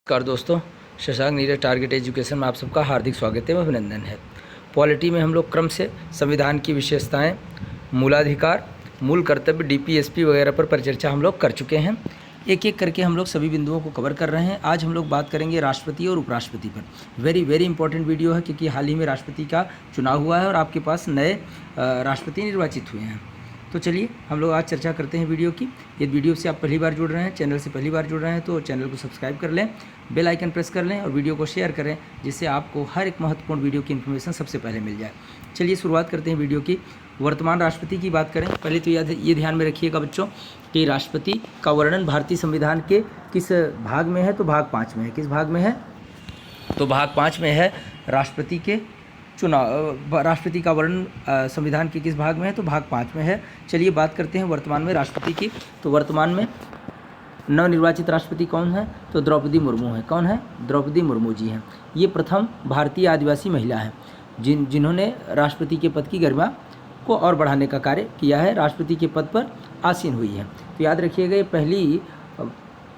नमस्कार दोस्तों, Shashank Neeraj target education में आप सबका हार्दिक स्वागत है व अभिनंदन है। पॉलिटी में हम लोग क्रम से संविधान की विशेषताएं, मूलाधिकार, मूल कर्तव्य, डीपीएसपी वगैरह पर परिचर्चा हम लोग कर चुके हैं। एक एक करके हम लोग सभी बिंदुओं को कवर कर रहे हैं। आज हम लोग बात करेंगे राष्ट्रपति और उपराष्ट्रपति पर। वेरी इंपॉर्टेंट वीडियो है क्योंकि हाल ही में राष्ट्रपति का चुनाव हुआ है और आपके पास नए राष्ट्रपति निर्वाचित हुए हैं। तो चलिए हम लोग आज चर्चा करते हैं वीडियो की। यदि वीडियो से आप पहली बार जुड़ रहे हैं, चैनल से पहली बार जुड़ रहे हैं तो चैनल को सब्सक्राइब कर लें, बेल आइकन प्रेस कर लें और वीडियो को शेयर करें जिससे आपको हर एक महत्वपूर्ण वीडियो की इन्फॉर्मेशन सबसे पहले मिल जाए। चलिए शुरुआत करते हैं वीडियो की। वर्तमान राष्ट्रपति की बात करें, पहले तो ये ध्यान में रखिएगा बच्चों कि राष्ट्रपति का वर्णन भारतीय संविधान के किस भाग में है, तो भाग 5 में है। किस भाग में है? तो भाग 5 में है। राष्ट्रपति के चुनाव, राष्ट्रपति का वर्णन संविधान के किस भाग में है, तो भाग 5 में है। चलिए बात करते हैं वर्तमान में राष्ट्रपति की। तो वर्तमान में नवनिर्वाचित राष्ट्रपति कौन है, तो द्रौपदी मुर्मू है। कौन है? द्रौपदी मुर्मू जी हैं। ये प्रथम भारतीय आदिवासी महिला है जिन्होंने राष्ट्रपति के पद की गरिमा को और बढ़ाने का कार्य किया है, राष्ट्रपति के पद पर आसीन हुई है। तो याद रखिएगा, ये पहली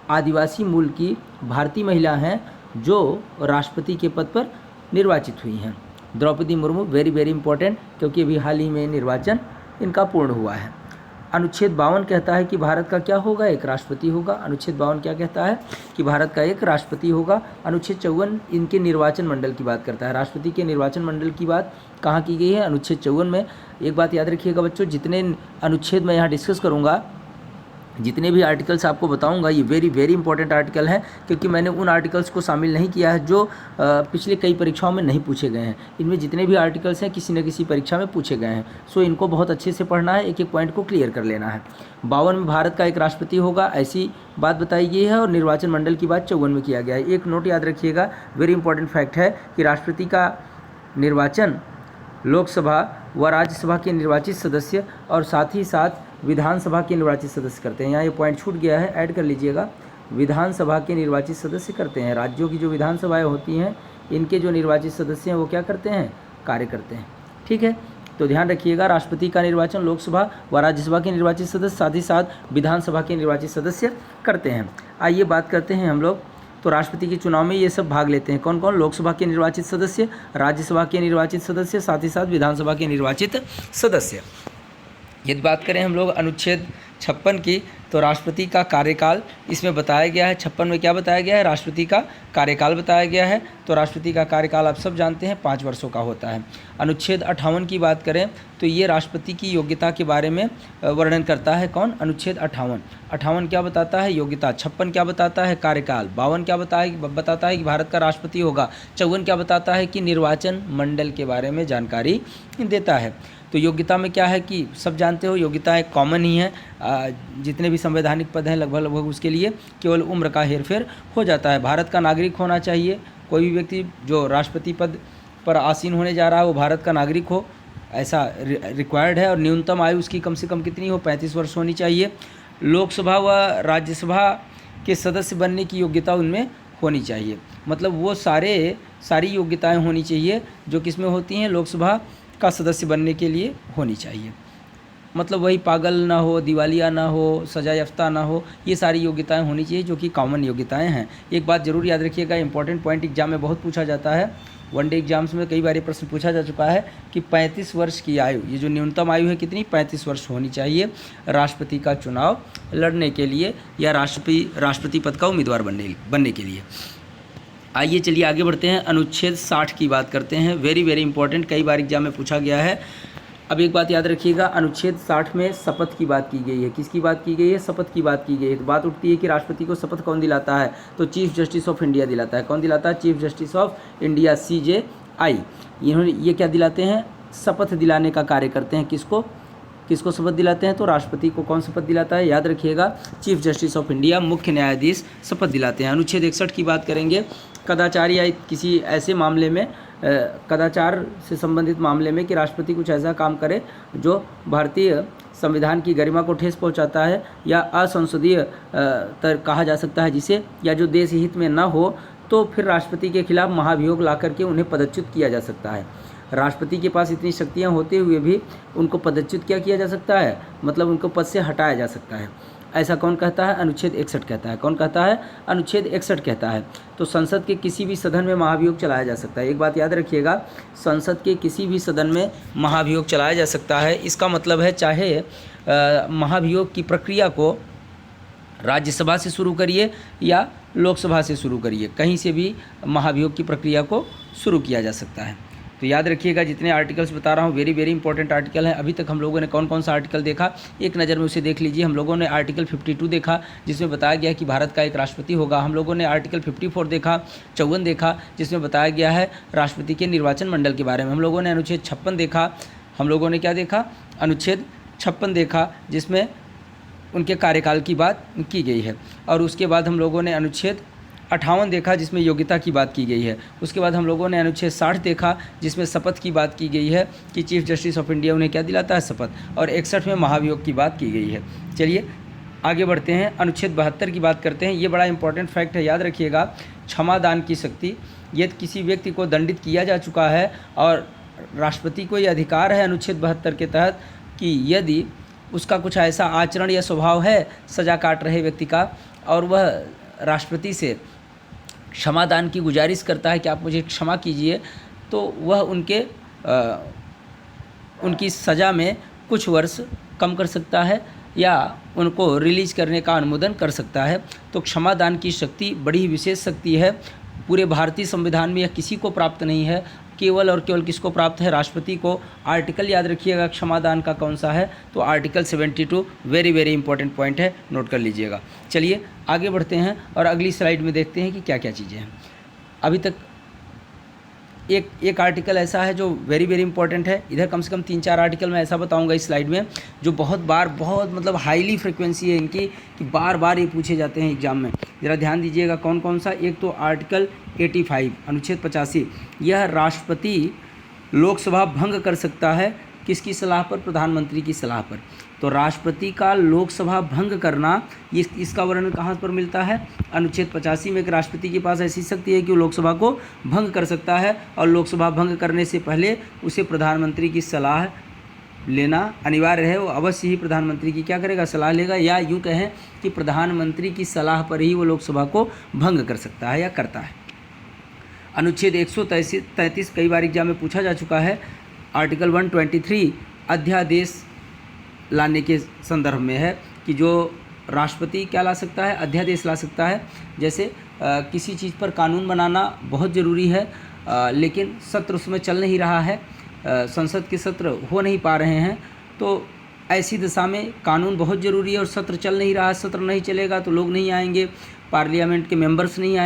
आदिवासी मूल की भारतीय महिला हैं जो राष्ट्रपति के पद पर निर्वाचित हुई हैं। द्रौपदी मुर्मू वेरी इंपॉर्टेंट, क्योंकि अभी हाल ही में निर्वाचन इनका पूर्ण हुआ है। अनुच्छेद 52 कहता है कि भारत का क्या होगा? एक राष्ट्रपति होगा। अनुच्छेद 52 क्या कहता है? कि भारत का एक राष्ट्रपति होगा। अनुच्छेद 54 इनके निर्वाचन मंडल की बात करता है। राष्ट्रपति के निर्वाचन मंडल की बात कहाँ की गई है? अनुच्छेद 54 में। एक बात याद रखिएगा बच्चों, जितने अनुच्छेद मैं यहाँ डिस्कस करूँगा, जितने भी आर्टिकल्स आपको बताऊंगा, ये वेरी इंपॉर्टेंट आर्टिकल हैं, क्योंकि मैंने उन आर्टिकल्स को शामिल नहीं किया है जो पिछले कई परीक्षाओं में नहीं पूछे गए हैं। इनमें जितने भी आर्टिकल्स हैं किसी न किसी परीक्षा में पूछे गए हैं। सो इनको बहुत अच्छे से पढ़ना है, एक एक पॉइंट को क्लियर कर लेना है। 52 में भारत का एक राष्ट्रपति होगा, ऐसी बात बताई गई है और निर्वाचन मंडल की बात 54 में किया गया है। एक नोट याद रखिएगा, वेरी इंपॉर्टेंट फैक्ट है कि राष्ट्रपति का निर्वाचन लोकसभा व राज्यसभा के निर्वाचित सदस्य और साथ ही साथ विधानसभा के निर्वाचित सदस्य करते हैं। यहाँ ये पॉइंट छूट गया है, ऐड कर लीजिएगा। विधानसभा के निर्वाचित सदस्य करते हैं। राज्यों की जो विधानसभाएं होती हैं, इनके जो निर्वाचित सदस्य हैं वो क्या करते हैं? कार्य करते हैं। ठीक है, तो ध्यान रखिएगा, राष्ट्रपति का निर्वाचन लोकसभा व राज्यसभा के निर्वाचित सदस्य साथ ही साथ विधानसभा के निर्वाचित सदस्य करते हैं। आइए बात करते हैं हम लोग। तो राष्ट्रपति के चुनाव में ये सब भाग लेते हैं। कौन कौन? लोकसभा के निर्वाचित सदस्य, राज्यसभा के निर्वाचित सदस्य, साथ ही साथ विधानसभा के निर्वाचित सदस्य। यदि बात करें हम लोग अनुच्छेद 56 की, तो राष्ट्रपति का कार्यकाल इसमें बताया गया है। 56 में क्या बताया गया है? राष्ट्रपति का कार्यकाल बताया गया है। तो राष्ट्रपति का कार्यकाल आप सब जानते हैं 5 वर्षों का होता है। अनुच्छेद 58 की बात करें तो ये राष्ट्रपति की योग्यता के बारे में वर्णन करता है। कौन? अनुच्छेद 58 क्या बताता है? योग्यता। 56 क्या बताता है? कार्यकाल। 52 क्या बताता है कि भारत का राष्ट्रपति होगा। 54 क्या बताता है कि निर्वाचन मंडल के बारे में जानकारी देता है। तो योग्यता में क्या है कि सब जानते हो, योग्यताएं कॉमन ही हैं। जितने भी संवैधानिक पद हैं लगभग उसके लिए केवल उम्र का हेरफेर हो जाता है। भारत का नागरिक होना चाहिए। कोई भी व्यक्ति जो राष्ट्रपति पद पर आसीन होने जा रहा है वो भारत का नागरिक हो, ऐसा रिक्वायर्ड है। और न्यूनतम आयु उसकी कम से कम कितनी हो? 35 वर्ष होनी चाहिए। लोकसभा व राज्यसभा के सदस्य बनने की योग्यता उनमें होनी चाहिए। मतलब वो सारी योग्यताएँ होनी चाहिए जो किसमें होती हैं? लोकसभा का सदस्य बनने के लिए होनी चाहिए। मतलब वही पागल ना हो, दिवालिया ना हो, सजा याफ्ता ना हो, ये सारी योग्यताएं होनी चाहिए जो कि कॉमन योग्यताएं हैं। एक बात जरूर याद रखिएगा, इंपॉर्टेंट पॉइंट एग्जाम में बहुत पूछा जाता है। वनडे एग्जाम्स में कई बार ये प्रश्न पूछा जा चुका है कि 35 वर्ष की आयु, ये जो न्यूनतम आयु है कितनी? 35 वर्ष होनी चाहिए राष्ट्रपति का चुनाव लड़ने के लिए या राष्ट्रपति पद का उम्मीदवार बनने के लिए। आइए चलिए आगे बढ़ते हैं। अनुच्छेद 60 की बात करते हैं। वेरी इंपॉर्टेंट, कई बार एग्जाम में पूछा गया है। अब एक बात याद रखिएगा, अनुच्छेद 60 में शपथ की बात की गई है। किसकी बात की गई है? शपथ की बात की गई है। तो बात उठती है कि राष्ट्रपति को शपथ कौन दिलाता है? तो चीफ जस्टिस ऑफ इंडिया दिलाता है। कौन दिलाता है? Chief justice of India, CJI। ये क्या दिलाते हैं? शपथ दिलाने का कार्य करते हैं। किसको शपथ दिलाते हैं? तो राष्ट्रपति को। कौन शपथ दिलाता है? याद रखिएगा, चीफ जस्टिस ऑफ इंडिया, मुख्य न्यायाधीश शपथ दिलाते हैं। अनुच्छेद 61 की बात करेंगे। कदाचार या किसी ऐसे मामले में, कदाचार से संबंधित मामले में कि राष्ट्रपति कुछ ऐसा काम करे जो भारतीय संविधान की गरिमा को ठेस पहुंचाता है या असंसदीय कहा जा सकता है जिसे, या जो देश हित में न हो, तो फिर राष्ट्रपति के खिलाफ महाभियोग ला करके उन्हें पदच्युत किया जा सकता है। राष्ट्रपति के पास इतनी शक्तियाँ होते हुए भी उनको पदच्युत क्या किया जा सकता है? मतलब उनको पद से हटाया जा सकता है। ऐसा कौन कहता है? अनुच्छेद 61 कहता है। कौन कहता है? अनुच्छेद 61 कहता है। तो संसद के किसी भी सदन में महाभियोग चलाया जा सकता है। एक बात याद रखिएगा, संसद के किसी भी सदन में महाभियोग चलाया जा सकता है। इसका मतलब है चाहे महाभियोग की प्रक्रिया को राज्यसभा से शुरू करिए या लोकसभा से शुरू करिए, कहीं से भी महाभियोग की प्रक्रिया को शुरू किया जा सकता है। तो याद रखिएगा, जितने आर्टिकल्स बता रहा हूँ वेरी वेरी इंपॉर्टेंट आर्टिकल हैं। अभी तक हम लोगों ने कौन कौन सा आर्टिकल देखा, एक नज़र में उसे देख लीजिए। हम लोगों ने आर्टिकल 52 देखा, जिसमें बताया गया कि भारत का एक राष्ट्रपति होगा। हम लोगों ने आर्टिकल 54 देखा, 54 देखा, जिसमें बताया गया है राष्ट्रपति के निर्वाचन मंडल के बारे में। हम लोगों ने अनुच्छेद 56 देखा। हम लोगों ने क्या देखा? अनुच्छेद 56 देखा, जिसमें उनके कार्यकाल की बात की गई है। और उसके बाद हम लोगों ने अनुच्छेद 58 देखा, जिसमें योग्यता की बात की गई है। उसके बाद हम लोगों ने अनुच्छेद 60 देखा, जिसमें शपथ की बात की गई है कि चीफ जस्टिस ऑफ इंडिया उन्हें क्या दिलाता है? शपथ। और 61 में महाभियोग की बात की गई है। चलिए आगे बढ़ते हैं, अनुच्छेद 72 की बात करते हैं। ये बड़ा इंपॉर्टेंट फैक्ट है, याद रखिएगा। क्षमादान की शक्ति, यदि किसी व्यक्ति को दंडित किया जा चुका है और राष्ट्रपति को ये अधिकार है अनुच्छेद 72 के तहत कि यदि उसका कुछ ऐसा आचरण या स्वभाव है सज़ा काट रहे व्यक्ति का, और वह राष्ट्रपति से क्षमादान की गुजारिश करता है कि आप मुझे क्षमा कीजिए, तो वह उनकी सज़ा में कुछ वर्ष कम कर सकता है या उनको रिलीज करने का अनुमोदन कर सकता है। तो क्षमादान की शक्ति बड़ी विशेष शक्ति है। पूरे भारतीय संविधान में यह किसी को प्राप्त नहीं है, केवल और केवल किसको प्राप्त है? राष्ट्रपति को। आर्टिकल याद रखिएगा क्षमादान का कौन सा है? तो article 72 very very important point है, नोट कर लीजिएगा। चलिए आगे बढ़ते हैं और अगली स्लाइड में देखते हैं कि क्या क्या चीज़ें हैं। अभी तक एक आर्टिकल ऐसा है जो वेरी वेरी इंपॉर्टेंट है। इधर कम से कम 3-4 आर्टिकल मैं ऐसा बताऊंगा इस स्लाइड में जो बहुत मतलब हाईली फ्रिक्वेंसी है इनकी, कि बार बार ये पूछे जाते हैं एग्जाम में। ज़रा ध्यान दीजिएगा कौन कौन सा। एक तो आर्टिकल 85 अनुच्छेद 85, यह राष्ट्रपति लोकसभा भंग कर सकता है किसकी सलाह पर? प्रधानमंत्री की सलाह पर। तो राष्ट्रपति का लोकसभा भंग करना, ये इसका वर्णन कहाँ पर मिलता है? अनुच्छेद 85 में। कि राष्ट्रपति के पास ऐसी शक्ति है कि वो लोकसभा को भंग कर सकता है, और लोकसभा भंग करने से पहले उसे प्रधानमंत्री की सलाह लेना अनिवार्य है। वो अवश्य ही प्रधानमंत्री की क्या करेगा? सलाह लेगा, या यूँ कहें कि प्रधानमंत्री की सलाह पर ही वो लोकसभा को भंग कर सकता है या करता है। अनुच्छेद 133 कई बार एग्जाम में पूछा जा चुका है। आर्टिकल 123 अध्यादेश लाने के संदर्भ में है कि जो राष्ट्रपति क्या ला सकता है? अध्यादेश ला सकता है। जैसे किसी चीज़ पर कानून बनाना बहुत ज़रूरी है, लेकिन सत्र उसमें चल नहीं रहा है, संसद के सत्र हो नहीं पा रहे हैं, तो ऐसी दशा में कानून बहुत ज़रूरी है और सत्र चल नहीं रहा है। सत्र नहीं चलेगा तो लोग नहीं आएंगे, पार्लियामेंट के मेंबर्स नहीं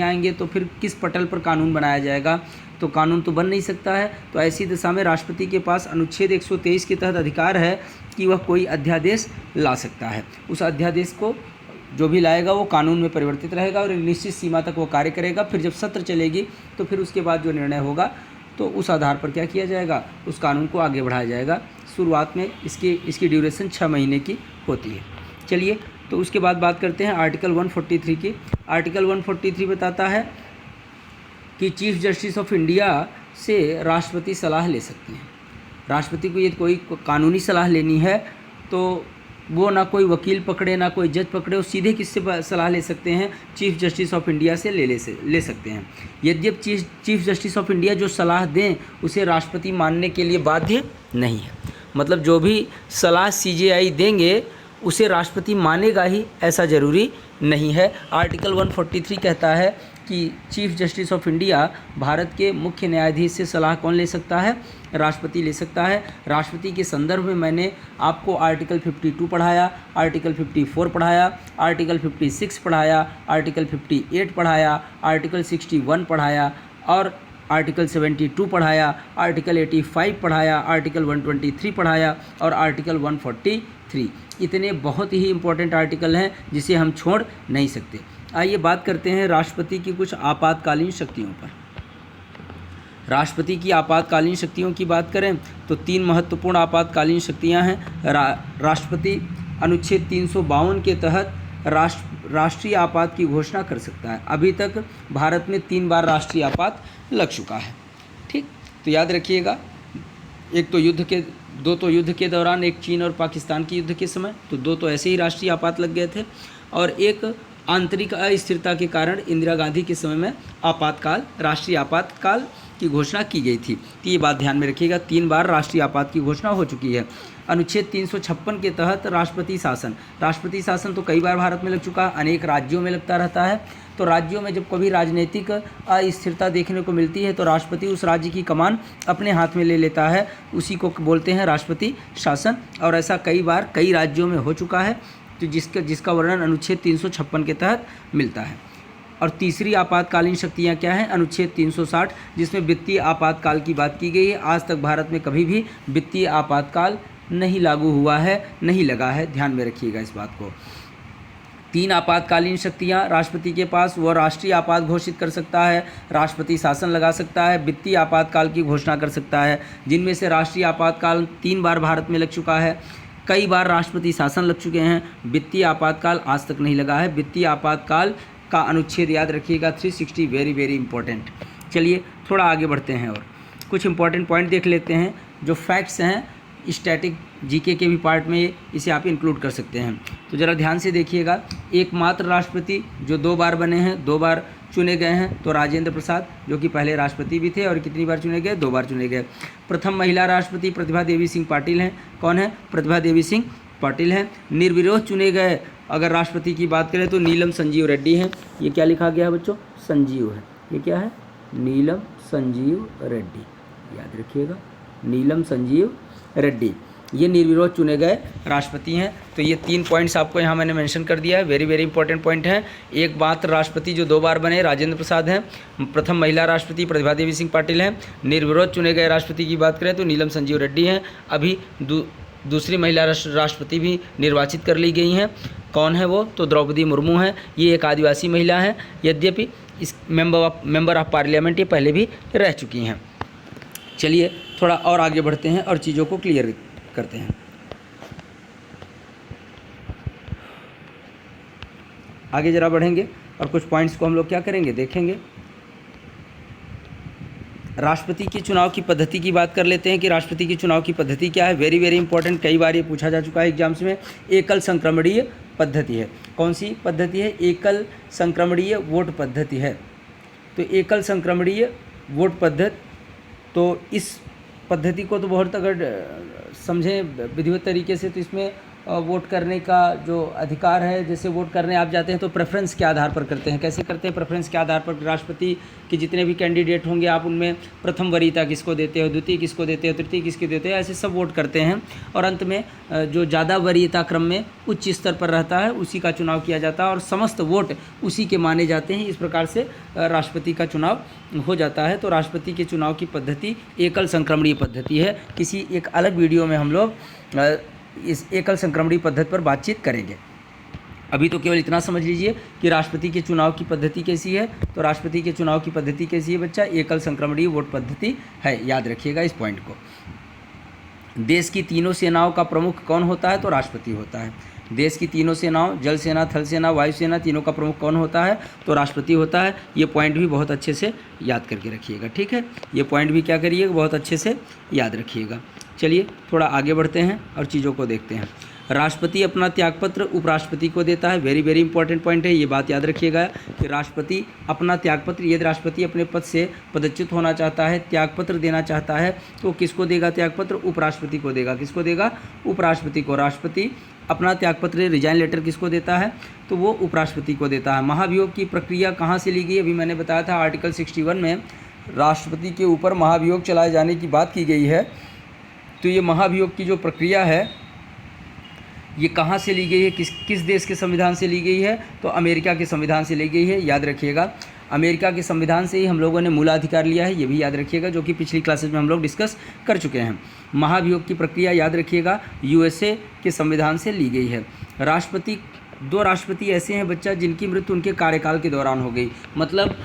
आएंगे, तो फिर किस पटल पर कानून बनाया जाएगा? तो कानून तो बन नहीं सकता है। तो ऐसी दशा में राष्ट्रपति के पास अनुच्छेद 123 के तहत अधिकार है कि वह कोई अध्यादेश ला सकता है। उस अध्यादेश को जो भी लाएगा वो कानून में परिवर्तित रहेगा और एक निश्चित सीमा तक वो कार्य करेगा। फिर जब सत्र चलेगी तो फिर उसके बाद जो निर्णय होगा तो उस आधार पर क्या किया जाएगा? उस कानून को आगे बढ़ाया जाएगा। शुरुआत में इसकी ड्यूरेशन 6 महीने की होती है। चलिए तो उसके बाद बात करते हैं आर्टिकल 143 की। आर्टिकल 143 बताता है कि चीफ जस्टिस ऑफ इंडिया से राष्ट्रपति सलाह ले सकते हैं। राष्ट्रपति को यदि कोई कानूनी सलाह लेनी है तो वो ना कोई वकील पकड़े ना कोई जज पकड़े, वो सीधे किससे सलाह ले सकते हैं? चीफ जस्टिस ऑफ इंडिया से ले सकते हैं। यद्यपि चीफ जस्टिस ऑफ इंडिया जो सलाह दें उसे राष्ट्रपति मानने के लिए बाध्य नहीं है। मतलब जो भी सलाह CJI देंगे उसे राष्ट्रपति मानेगा ही, ऐसा ज़रूरी नहीं है। आर्टिकल 143 कहता है कि chief justice of India Bharat के मुख्य न्यायाधीश से सलाह कौन ले सकता है? राष्ट्रपति ले सकता है। राष्ट्रपति के संदर्भ में मैंने आपको आर्टिकल 52 पढ़ाया, आर्टिकल 54 पढ़ाया, आर्टिकल 56 पढ़ाया, आर्टिकल 58 पढ़ाया, आर्टिकल 61 पढ़ाया और आर्टिकल 72 पढ़ाया, आर्टिकल 85 पढ़ाया, आर्टिकल 123 पढ़ाया और आर्टिकल 143। इतने बहुत ही इम्पोर्टेंट आर्टिकल हैं जिसे हम छोड़ नहीं सकते। आइए बात करते हैं राष्ट्रपति की कुछ आपातकालीन शक्तियों पर। राष्ट्रपति की आपातकालीन शक्तियों की बात करें तो 3 महत्वपूर्ण आपातकालीन शक्तियां हैं। राष्ट्रपति अनुच्छेद 352 के तहत राष्ट्रीय आपात की घोषणा कर सकता है। अभी तक भारत में 3 बार राष्ट्रीय आपात लग चुका है। ठीक, तो याद रखिएगा, एक तो युद्ध के दो तो युद्ध के दौरान, एक चीन और पाकिस्तान के युद्ध के समय, तो दो तो ऐसे ही राष्ट्रीय आपात लग गए थे, और एक आंतरिक अस्थिरता के कारण इंदिरा गांधी के समय में आपातकाल, राष्ट्रीय आपातकाल की घोषणा की गई थी। तो ये बात ध्यान में रखिएगा, 3 बार राष्ट्रीय आपात की घोषणा हो चुकी है। अनुच्छेद 356 के तहत राष्ट्रपति शासन तो कई बार भारत में लग चुका है, अनेक राज्यों में लगता रहता है। तो राज्यों में जब कभी राजनीतिक अस्थिरता देखने को मिलती है तो राष्ट्रपति उस राज्य की कमान अपने हाथ में ले लेता है, उसी को बोलते हैं राष्ट्रपति शासन, और ऐसा कई बार कई राज्यों में हो चुका है, तो जिसका वर्णन अनुच्छेद 356 के तहत मिलता है। और तीसरी आपातकालीन शक्तियाँ क्या हैं? अनुच्छेद 360, जिसमें वित्तीय आपातकाल की बात की गई है। आज तक भारत में कभी भी वित्तीय आपातकाल नहीं लागू हुआ है, नहीं लगा है, ध्यान में रखिएगा इस बात को। 3 आपातकालीन शक्तियाँ राष्ट्रपति के पास, वह राष्ट्रीय आपात घोषित कर सकता है, राष्ट्रपति शासन लगा सकता है, वित्तीय आपातकाल की घोषणा कर सकता है, जिनमें से राष्ट्रीय आपातकाल 3 बार भारत में लग चुका है, कई बार राष्ट्रपति शासन लग चुके हैं, वित्तीय आपातकाल आज तक नहीं लगा है। वित्तीय आपातकाल का अनुच्छेद याद रखिएगा 360, वेरी वेरी इंपॉर्टेंट। चलिए थोड़ा आगे बढ़ते हैं और कुछ इंपॉर्टेंट पॉइंट देख लेते हैं, जो फैक्ट्स हैं स्टैटिक जीके के भी पार्ट में इसे आप इंक्लूड कर सकते हैं। तो ज़रा ध्यान से देखिएगा, एकमात्र राष्ट्रपति जो 2 बार बने हैं, 2 बार चुने गए हैं, तो राजेंद्र प्रसाद, जो कि पहले राष्ट्रपति भी थे, और कितनी बार चुने गए? 2 बार चुने गए। प्रथम महिला राष्ट्रपति प्रतिभा देवी सिंह पाटिल हैं। कौन है? प्रतिभा देवी सिंह पाटिल हैं। निर्विरोध चुने गए अगर राष्ट्रपति की बात करें तो नीलम संजीव रेड्डी हैं। ये क्या लिखा गया है बच्चों? संजीव है। ये क्या है? नीलम संजीव रेड्डी, याद रखिएगा, नीलम संजीव रेड्डी, ये निर्विरोध चुने गए राष्ट्रपति हैं। तो ये 3 पॉइंट्स आपको यहाँ मैंने मेंशन कर दिया है, वेरी वेरी इंपॉर्टेंट पॉइंट हैं। एक मात्र राष्ट्रपति जो 2 बार बने राजेंद्र प्रसाद हैं, प्रथम महिला राष्ट्रपति प्रतिभा देवी सिंह पाटिल हैं, निर्विरोध चुने गए राष्ट्रपति की बात करें तो नीलम संजीव रेड्डी हैं। अभी दूसरी महिला राष्ट्रपति भी निर्वाचित कर ली गई हैं। कौन है वो? तो द्रौपदी मुर्मू हैं। ये एक आदिवासी महिला हैं, यद्यपि इस मेंबर ऑफ पार्लियामेंट ये पहले भी रह चुकी हैं। चलिए थोड़ा और आगे बढ़ते हैं और चीज़ों को क्लियर करते हैं। आगे जरा बढ़ेंगे और कुछ पॉइंट्स को हम लोग क्या करेंगे, देखेंगे। राष्ट्रपति के चुनाव की पद्धति की बात कर लेते हैं कि राष्ट्रपति की चुनाव की पद्धति क्या है। वेरी वेरी इंपॉर्टेंट, कई बार ये पूछा जा चुका है एग्जाम्स में। एकल संक्रमणीय पद्धति है। कौन सी पद्धति है? एकल संक्रमणीय वोट पद्धति है। तो एकल संक्रमणीय वोट पद्धति, तो इस पद्धति को तो बहुत अगर समझें विधिवत तरीके से तो इसमें वोट करने का जो अधिकार है, जैसे वोट करने आप जाते हैं तो प्रेफरेंस के आधार पर करते हैं। कैसे करते हैं? प्रेफरेंस के आधार पर राष्ट्रपति के जितने भी कैंडिडेट होंगे आप उनमें प्रथम वरीयता किसको देते हो, द्वितीय किसको देते हो, तृतीय किसको देते हो, ऐसे सब वोट करते हैं। और अंत में जो ज़्यादा वरीयता क्रम में उच्च स्तर पर रहता है उसी का चुनाव किया जाता है और समस्त वोट उसी के माने जाते हैं। इस प्रकार से राष्ट्रपति का चुनाव हो जाता है। तो राष्ट्रपति के चुनाव की पद्धति एकल संक्रमणीय पद्धति है। किसी एक अलग वीडियो में हम लोग इस एकल संक्रमणीय पद्धति पर बातचीत करेंगे। अभी तो केवल इतना समझ लीजिए कि राष्ट्रपति के चुनाव की पद्धति कैसी है। तो राष्ट्रपति के चुनाव की पद्धति कैसी है बच्चा? एकल संक्रमणीय वोट पद्धति है, याद रखिएगा इस पॉइंट को। देश की तीनों सेनाओं का प्रमुख कौन होता है? तो राष्ट्रपति होता है। देश की तीनों सेनाओं, जल सेना, थल सेना, वायुसेना, तीनों का प्रमुख कौन होता है? तो राष्ट्रपति होता है। ये पॉइंट भी बहुत अच्छे से याद करके रखिएगा, ठीक है। ये पॉइंट भी क्या करिएगा, बहुत अच्छे से याद रखिएगा। चलिए थोड़ा आगे बढ़ते हैं और चीज़ों को देखते हैं। राष्ट्रपति अपना त्यागपत्र उपराष्ट्रपति को देता है। वेरी वेरी इंपॉर्टेंट पॉइंट है, ये बात याद रखिएगा कि राष्ट्रपति अपना त्यागपत्र, यदि राष्ट्रपति अपने पद से पदच्युत होना चाहता है, त्यागपत्र देना चाहता है, तो किसको देगा त्यागपत्र? उपराष्ट्रपति को देगा। किसको देगा? उपराष्ट्रपति को। राष्ट्रपति अपना त्यागपत्र, रिजाइन लेटर किसको देता है? तो वो उपराष्ट्रपति को देता है। महाभियोग की प्रक्रिया कहाँ से ली गई? अभी मैंने बताया था आर्टिकल 61 में राष्ट्रपति के ऊपर महाभियोग चलाए जाने की बात की गई है। तो ये महाभियोग की जो प्रक्रिया है ये कहाँ से ली गई है, किस देश के संविधान से ली गई है? तो अमेरिका के संविधान से ली गई है, याद रखिएगा। अमेरिका के संविधान से ही हम लोगों ने मूलाधिकार लिया है, ये भी याद रखिएगा, जो कि पिछली क्लासेज में हम लोग डिस्कस कर चुके हैं। महाभियोग की प्रक्रिया याद रखिएगा यूएसए के संविधान से ली गई है। राष्ट्रपति, 2 राष्ट्रपति ऐसे हैं बच्चा जिनकी मृत्यु उनके कार्यकाल के दौरान हो गई, मतलब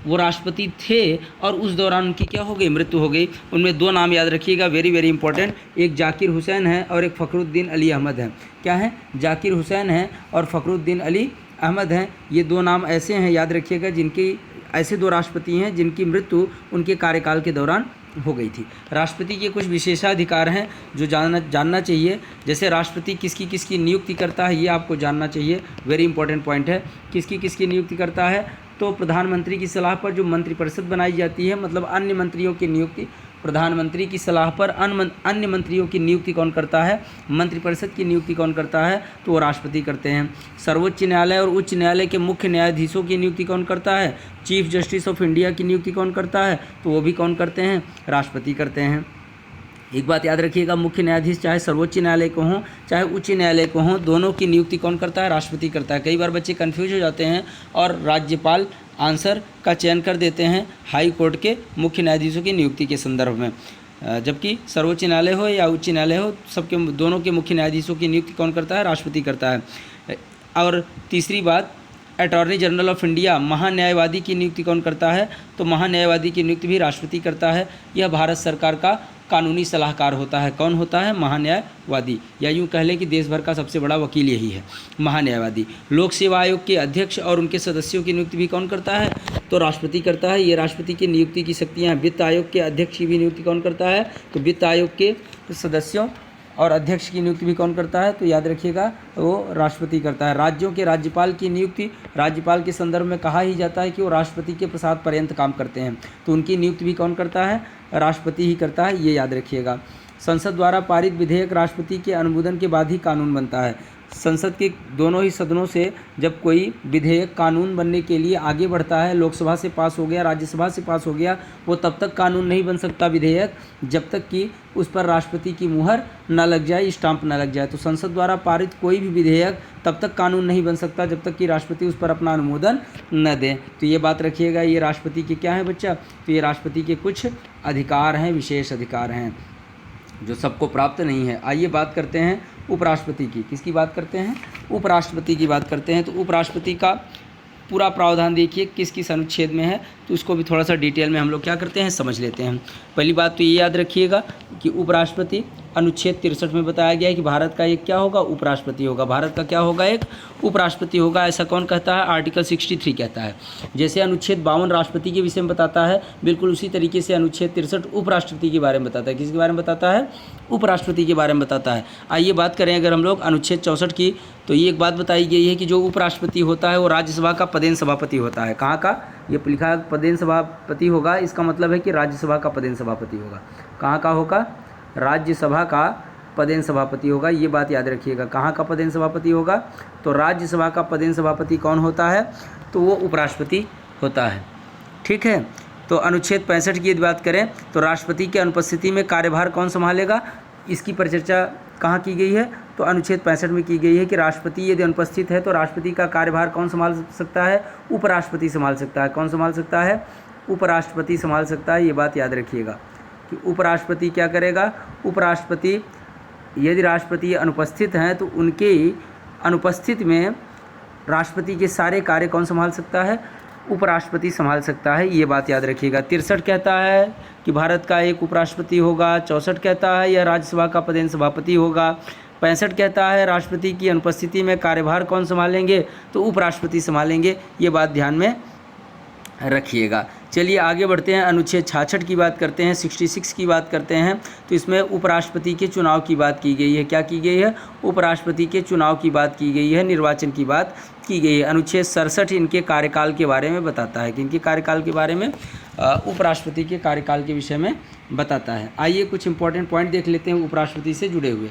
वो राष्ट्रपति थे और उस दौरान उनकी क्या हो गई? मृत्यु हो गई। उनमें 2 नाम याद रखिएगा, वेरी वेरी इंपॉर्टेंट। एक जाकिर हुसैन है और एक फ़खरुद्दीन अली अहमद है। क्या है? जाकिर हुसैन है और फ़खरुद्दीन अली अहमद हैं। ये 2 नाम ऐसे हैं, याद रखिएगा, जिनकी ऐसे 2 राष्ट्रपति हैं जिनकी मृत्यु उनके कार्यकाल के दौरान हो गई थी। राष्ट्रपति के कुछ विशेषाधिकार हैं जो जानना चाहिए, जैसे राष्ट्रपति किसकी किसकी नियुक्ति करता है, ये आपको जानना चाहिए, वेरी इंपॉर्टेंट पॉइंट है। किसकी किसकी नियुक्ति करता है, तो प्रधानमंत्री की सलाह पर जो मंत्रिपरिषद बनाई जाती है, मतलब अन्य मंत्रियों की नियुक्ति, प्रधानमंत्री की सलाह पर अन्य मंत्रियों की नियुक्ति कौन करता है, मंत्रिपरिषद की नियुक्ति कौन करता है, तो वो राष्ट्रपति करते हैं। सर्वोच्च न्यायालय और उच्च न्यायालय के मुख्य न्यायाधीशों की नियुक्ति कौन करता है, चीफ जस्टिस ऑफ इंडिया की नियुक्ति कौन करता है, तो वो भी कौन करते हैं, राष्ट्रपति करते हैं। एक बात याद रखिएगा, मुख्य न्यायाधीश चाहे सर्वोच्च न्यायालय को हों चाहे उच्च न्यायालय को हों, दोनों की नियुक्ति कौन करता है, राष्ट्रपति करता है। कई बार बच्चे कंफ्यूज हो जाते हैं और राज्यपाल आंसर का चयन कर देते हैं हाई कोर्ट के मुख्य न्यायाधीशों की नियुक्ति के संदर्भ में, जबकि सर्वोच्च न्यायालय हो या उच्च न्यायालय हो, सबके दोनों के मुख्य न्यायाधीशों की नियुक्ति कौन करता है, राष्ट्रपति करता है। और तीसरी बात, अटॉर्नी जनरल ऑफ इंडिया महान्यायवादी की नियुक्ति कौन करता है, तो महान्यायवादी की नियुक्ति भी राष्ट्रपति करता है। यह भारत सरकार का कानूनी सलाहकार होता है। कौन होता है, महान्यायवादी, या यूँ कह लें कि देश भर का सबसे बड़ा वकील यही है, महान्यायवादी। लोक सेवा आयोग के अध्यक्ष और उनके सदस्यों की नियुक्ति भी कौन करता है, तो राष्ट्रपति करता है। ये राष्ट्रपति की नियुक्ति की शक्तियाँ। वित्त आयोग के अध्यक्ष की भी नियुक्ति कौन करता है, तो वित्त आयोग के सदस्यों और अध्यक्ष की नियुक्ति भी कौन करता है, तो याद रखिएगा वो राष्ट्रपति करता है। राज्यों के राज्यपाल की नियुक्ति राज्यपाल के संदर्भ में कहा ही जाता है कि वो राष्ट्रपति के प्रसाद पर्यंत काम करते हैं, तो उनकी नियुक्ति भी कौन करता है, राष्ट्रपति ही करता है, ये याद रखिएगा। संसद द्वारा पारित विधेयक राष्ट्रपति के अनुमोदन के बाद ही कानून बनता है। संसद के दोनों ही सदनों से जब कोई विधेयक कानून बनने के लिए आगे बढ़ता है, लोकसभा से पास हो गया, राज्यसभा से पास हो गया, वो तब तक कानून नहीं बन सकता विधेयक जब तक कि उस पर राष्ट्रपति की मुहर न लग जाए, स्टाम्प न लग जाए। तो संसद द्वारा पारित कोई भी विधेयक तब तक कानून नहीं बन सकता जब तक कि राष्ट्रपति उस पर अपना अनुमोदन न दें। तो ये बात रखिएगा, ये राष्ट्रपति के क्या है बच्चा, तो ये राष्ट्रपति के कुछ अधिकार हैं, विशेष अधिकार हैं जो सबको प्राप्त नहीं है। आइए बात करते हैं उपराष्ट्रपति की। किसकी बात करते हैं, उपराष्ट्रपति की बात करते हैं। तो उपराष्ट्रपति का पूरा प्रावधान देखिए किस किस अनुच्छेद में है, तो उसको भी थोड़ा सा डिटेल में हम लोग क्या करते हैं, समझ लेते हैं। पहली बात तो ये याद रखिएगा कि उपराष्ट्रपति अनुच्छेद 63 में बताया गया है कि भारत का एक क्या होगा, उपराष्ट्रपति होगा। भारत का क्या होगा, एक उपराष्ट्रपति होगा। ऐसा कौन कहता है, आर्टिकल 63 कहता है। जैसे अनुच्छेद 52 राष्ट्रपति के विषय में बताता है, बिल्कुल उसी तरीके से अनुच्छेद 63 उपराष्ट्रपति के बारे में बताता है। किसके बारे में बताता है, उपराष्ट्रपति के बारे में बताता है। आइए बात करें अगर हम लोग अनुच्छेद 64 की, तो ये एक बात बताई गई है कि जो उपराष्ट्रपति होता है वो राज्यसभा का पदेन सभापति होता है। कहाँ का, ये लिखा है पदेन सभापति होगा, इसका मतलब है कि राज्यसभा का पदेन सभापति होगा। कहाँ का होगा, राज्यसभा का पदेन सभापति होगा। ये बात याद रखिएगा, कहाँ का पदेन सभापति होगा, तो राज्यसभा का पदेन सभापति कौन होता है, तो वो उपराष्ट्रपति होता है। ठीक है, तो अनुच्छेद 65 की यदि बात करें तो राष्ट्रपति की अनुपस्थिति में कार्यभार कौन संभालेगा, इसकी परिचर्चा कहाँ की गई है, तो अनुच्छेद 65 में की गई है कि राष्ट्रपति यदि अनुपस्थित है तो राष्ट्रपति का कार्यभार कौन संभाल सकता है, उपराष्ट्रपति संभाल सकता है। कौन संभाल सकता है, उपराष्ट्रपति संभाल सकता है। ये बात याद रखिएगा कि उपराष्ट्रपति क्या करेगा, उपराष्ट्रपति यदि राष्ट्रपति अनुपस्थित हैं तो उनके अनुपस्थित में राष्ट्रपति के सारे कार्य कौन संभाल सकता है, उपराष्ट्रपति संभाल सकता है। ये बात याद रखिएगा। 63 कहता है कि भारत का एक उपराष्ट्रपति होगा। 64 कहता है यह राज्यसभा का पदेन सभापति होगा। 65 कहता है राष्ट्रपति की अनुपस्थिति में कार्यभार कौन संभालेंगे, तो उपराष्ट्रपति संभालेंगे। ये बात ध्यान में रखिएगा। चलिए आगे बढ़ते हैं, अनुच्छेद 66 की बात करते हैं, 66 की बात करते हैं। तो इसमें उपराष्ट्रपति के चुनाव की बात की गई है। क्या की गई है, उपराष्ट्रपति के चुनाव की बात की गई है, निर्वाचन की बात की गई है। अनुच्छेद 67 इनके कार्यकाल के बारे में बताता है कि इनके कार्यकाल के बारे में, उपराष्ट्रपति के कार्यकाल के विषय में बताता है। आइए कुछ इंपॉर्टेंट पॉइंट देख लेते हैं उपराष्ट्रपति से जुड़े हुए।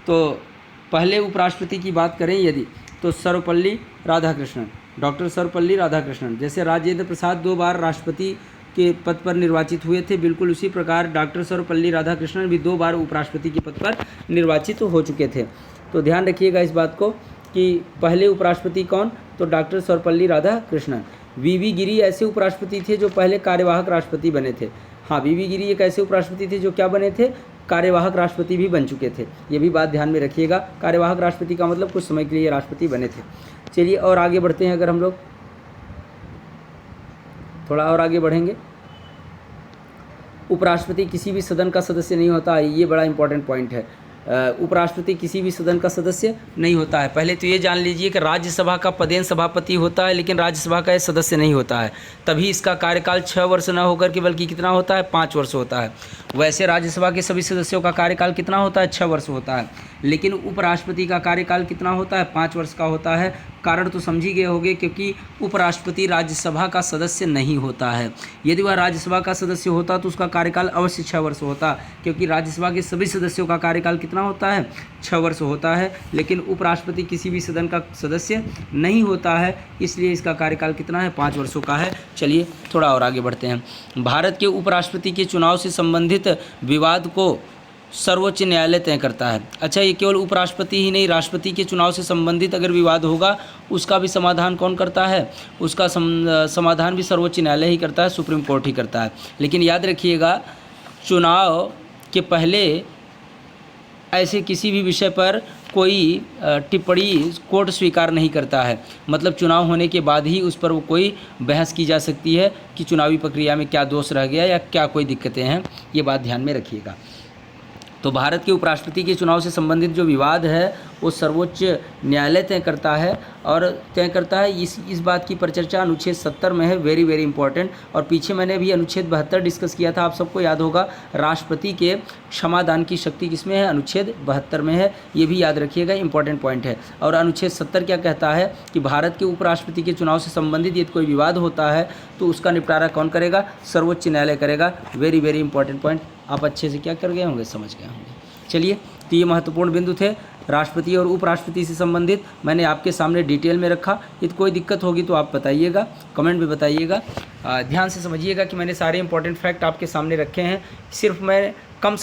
तो पहले उपराष्ट्रपति की बात करें यदि, तो सर्वपल्ली राधाकृष्णन, डॉक्टर सर्वपल्ली राधाकृष्णन। जैसे राजेंद्र प्रसाद 2 बार राष्ट्रपति के पद पर निर्वाचित हुए थे, बिल्कुल उसी प्रकार डॉक्टर सर्वपल्ली राधाकृष्णन भी 2 बार उपराष्ट्रपति के पद पर निर्वाचित हो चुके थे। तो ध्यान रखिएगा इस बात को कि पहले उपराष्ट्रपति कौन, तो डॉक्टर सर्वपल्ली राधाकृष्णन। वीवी गिरी ऐसे उपराष्ट्रपति थे जो पहले कार्यवाहक राष्ट्रपति बने थे। हाँ, वीवी गिरी एक ऐसे उपराष्ट्रपति थे जो क्या बने थे, कार्यवाहक राष्ट्रपति भी बन चुके थे। ये भी बात ध्यान में रखिएगा। कार्यवाहक राष्ट्रपति का मतलब कुछ समय के लिए राष्ट्रपति बने थे। चलिए और आगे बढ़ते हैं, अगर हम लोग थोड़ा और आगे बढ़ेंगे। उपराष्ट्रपति किसी भी सदन का सदस्य नहीं होता, ये बड़ा इंपॉर्टेंट पॉइंट है। उपराष्ट्रपति किसी भी सदन का सदस्य नहीं होता है। पहले तो ये जान लीजिए कि राज्यसभा का पदेन सभापति होता है, लेकिन राज्यसभा का सदस्य नहीं होता है। तभी इसका कार्यकाल 6 वर्ष न होकर के बल्कि कितना होता है, 5 वर्ष होता है। वैसे राज्यसभा के सभी सदस्यों का कार्यकाल कितना होता है, 6 वर्ष होता है, लेकिन उपराष्ट्रपति का कार्यकाल कितना होता है, 5 वर्ष का होता है। कारण तो समझ ही गए होंगे, क्योंकि उपराष्ट्रपति राज्यसभा का सदस्य नहीं होता है। यदि वह राज्यसभा का सदस्य होता तो उसका कार्यकाल अवश्य 6 वर्ष होता, क्योंकि राज्यसभा के सभी सदस्यों का कार्यकाल कितना होता है, 6 वर्ष होता है। लेकिन उपराष्ट्रपति किसी भी सदन का सदस्य नहीं होता है, इसलिए इसका कार्यकाल कितना है, 5 वर्षों का है। चलिए थोड़ा और आगे बढ़ते हैं। भारत के उपराष्ट्रपति के चुनाव से संबंधित विवाद को सर्वोच्च न्यायालय तय करता है। अच्छा, ये केवल उपराष्ट्रपति ही नहीं, राष्ट्रपति के चुनाव से संबंधित अगर विवाद होगा उसका भी समाधान कौन करता है, उसका समाधान भी सर्वोच्च न्यायालय ही करता है, सुप्रीम कोर्ट ही करता है। लेकिन याद रखिएगा, चुनाव के पहले ऐसे किसी भी विषय पर कोई टिप्पणी कोर्ट स्वीकार नहीं करता है। मतलब चुनाव होने के बाद ही उस पर वो कोई बहस की जा सकती है कि चुनावी प्रक्रिया में क्या दोष रह गया या क्या कोई दिक्कतें हैं, ये बात ध्यान में रखिएगा। तो भारत के उपराष्ट्रपति के चुनाव से संबंधित जो विवाद है वो सर्वोच्च न्यायालय तय करता है, और तय करता है इस बात की परिचर्चा अनुच्छेद 70 में है, वेरी वेरी इंपॉर्टेंट। और पीछे मैंने अभी अनुच्छेद 72 डिस्कस किया था, आप सबको याद होगा। राष्ट्रपति के क्षमादान की शक्ति किसमें है, अनुच्छेद 72 में है, ये भी याद रखिएगा, इंपॉर्टेंट पॉइंट है। और अनुच्छेद 70 क्या कहता है कि भारत के उपराष्ट्रपति के चुनाव से संबंधित यदि कोई विवाद होता है तो उसका निपटारा कौन करेगा, सर्वोच्च न्यायालय करेगा। वेरी वेरी इंपॉर्टेंट पॉइंट, आप अच्छे से क्या कर गए होंगे, समझ गए होंगे। चलिए, तो ये महत्वपूर्ण बिंदु थे राष्ट्रपति और उपराष्ट्रपति से संबंधित, मैंने आपके सामने डिटेल में रखा। यदि कोई दिक्कत होगी तो आप बताइएगा, कमेंट में बताइएगा। ध्यान से समझिएगा कि मैंने सारे इंपॉर्टेंट फैक्ट आपके सामने रखे हैं। सिर्फ मैं कम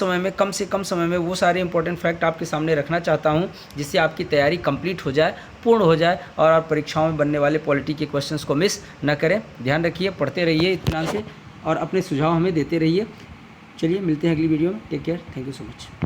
से कम समय में वो सारे इंपॉर्टेंट फैक्ट आपके सामने रखना चाहता हूँ जिससे आपकी तैयारी कंप्लीट हो जाए, पूर्ण हो जाए, और आप परीक्षाओं में बनने वाले पॉलिटी के क्वेश्चंस को मिस न करें। ध्यान रखिए, पढ़ते रहिए इत्मीनान से, और अपने सुझाव हमें देते रहिए। चलिए, मिलते हैं अगली वीडियो में। Take care, thank you so much.